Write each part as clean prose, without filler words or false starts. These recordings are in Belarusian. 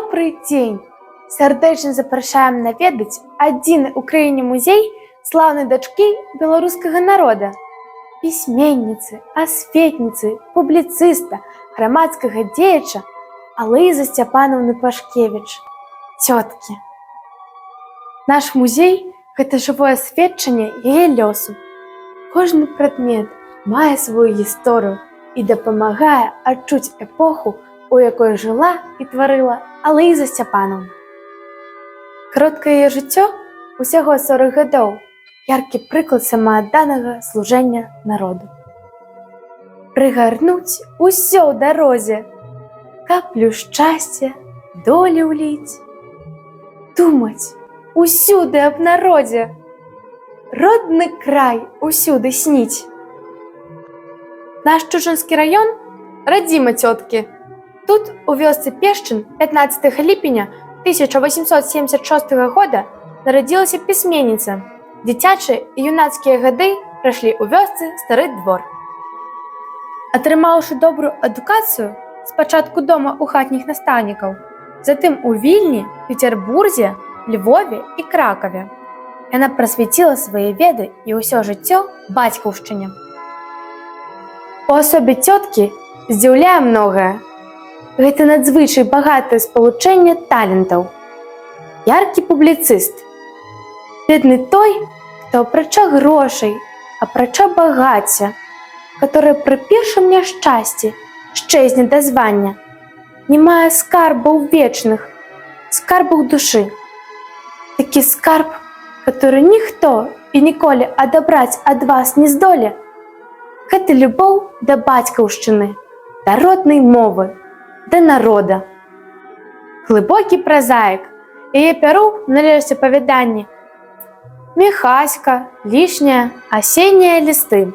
Добрый дзень! Сардэчна запрашаем наведаць адзіны ў краіне музей слаўнай дачкі беларускага народа. Пісьменніцы, асветніцы, публіцыста, грамадскага дзеяча Алоізы Сцяпанаўны Пашкевіч. Цёткі. Наш музей – гэта жывое сведчанне яе лёсу. Кожны прадмет мае сваю гісторыю і дапамагае адчуць эпоху, у якой жыла і тварыла Алоіза Сцяпанаўна. Кароткае яе жыццё, усяго 40 гадоў, яркі прыклад самаадданага служэння народу. Прыгарнуць усё ў дарозе, каплю шчасця, долі ўліць. Думаць усюды аб народзе, родны край усюды сніць. Наш Чужынскі раён – радзіма цёткі. Тут, у вёсцы Пешчын, 15 ліпеня 1876 года нарадзілася пісьменніца. Дзіцячыя і юнацкія гады прайшлі ў вёсцы Стары двор. Атрымаўшы добрую адукацыю, спачатку дома ў хатніх настаўнікаў, затым у Вільні, Пецярбурзе, Львове і Кракаве. Яна прасвяціла свае веды і ўсё жыццё бацькаўшчыне. У асобе цёткі здзіўляе многае. Гэта надзвычай багатае спалучэнне талентаў. Яркі публіцыст. Бедны той, хто апрача грошай, апрача багацця, которое пры першым няшчасці шчэзне да звання, не мае скарбаў вечных, скарбаў душы. Такі скарб, который ніхто і ніколі адабраць ад вас не здоле, гэта любоў да бацькаўшчыны, да роднай мовы, да народа. Глыбокі празаік, яе пяру належаць апавяданні «Міхаська», «Лішняя», «Асеннія лісты».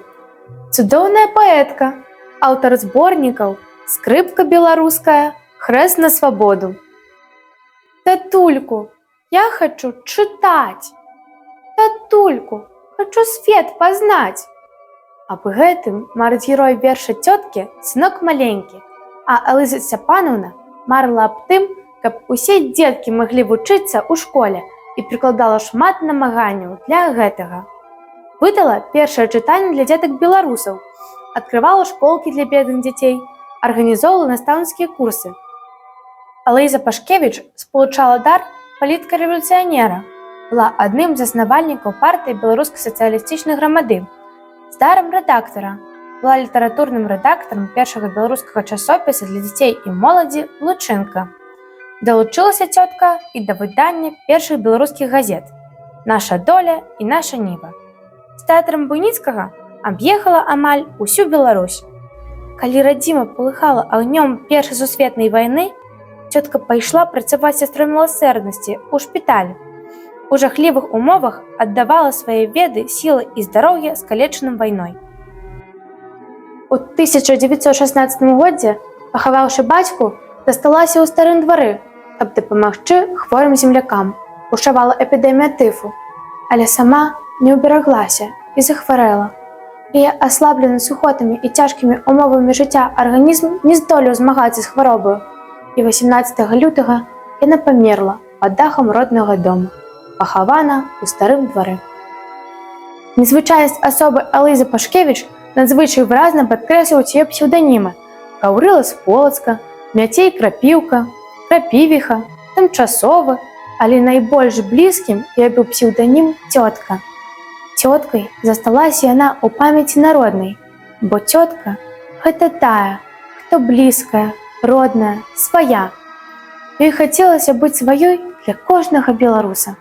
Цудоўная паэтка, аўтар зборнікаў «Скрыпка беларуская», «Хрэст на свабоду». Татульку, я хачу чытаць. Татульку, хачу свет пазнаць. Аб гэтым марыць герой верша цёткі «Сынок маленькі», а Алоіза Сцяпанаўна марыла аб тым, каб усе дзеткі маглі вучыцца ў школе і прыкладала шмат намаганняў для гэтага. Выдала першае чытанне для дзетак беларусаў, адкрывала школкі для бедных дзяцей, арганізоўвала настаўніцкія курсы. Алоіза Пашкевіч спалучала дар палітыка-рэвалюцыянера, была адным з заснавальнікаў партыі беларускай сацыялістычнай грамады, з дарам рэдактара, была літаратурным рэдактарам першага беларускага часопіса для дзяцей і моладзі «Лучынка». Далучылася цётка і да выдання першых беларускіх газет «Наша доля» і «Наша ніва». З тэатрам Буйніцкага аб'ехала амаль усю Беларусь. Калі радзіма палыхала агнём Першай сусветнай вайны, цётка пайшла працаваць сястрой міласэрнасці ў шпіталь. У жахлівых умовах аддавала свае веды, сілы і здароўе скалечаным вайной. У 1916 годзе, пахаваўшы бацьку, засталася ў Старым двары, каб дапамагчы хворым землякам, бушавала эпідэмія тыфу, але сама не ўбераглася і захварэла. Яе аслаблены сухотамі і цяжкімі умовамі жыцця арганізм не здолеў змагацца з хваробаю, і 18 лютага яна памерла пад дахам роднага дома, пахавана ў Старым двары. Незвычайнасць асобы Алоізы Пашкевіч надзвычай выразна падкрэсліваюць яе псеўданімы Гаўрыла з Полацка, Мяцей Крапіўка, Крапівіха, Тымчасовы, але найбольш блізкім яе быў псеўданім «Цётка». Цёткай засталася яна ў памяці народнай, бо цётка – гэта тая, хто блізкая, родная, свая. Ёй хацелася быць сваёй для кожнага беларуса.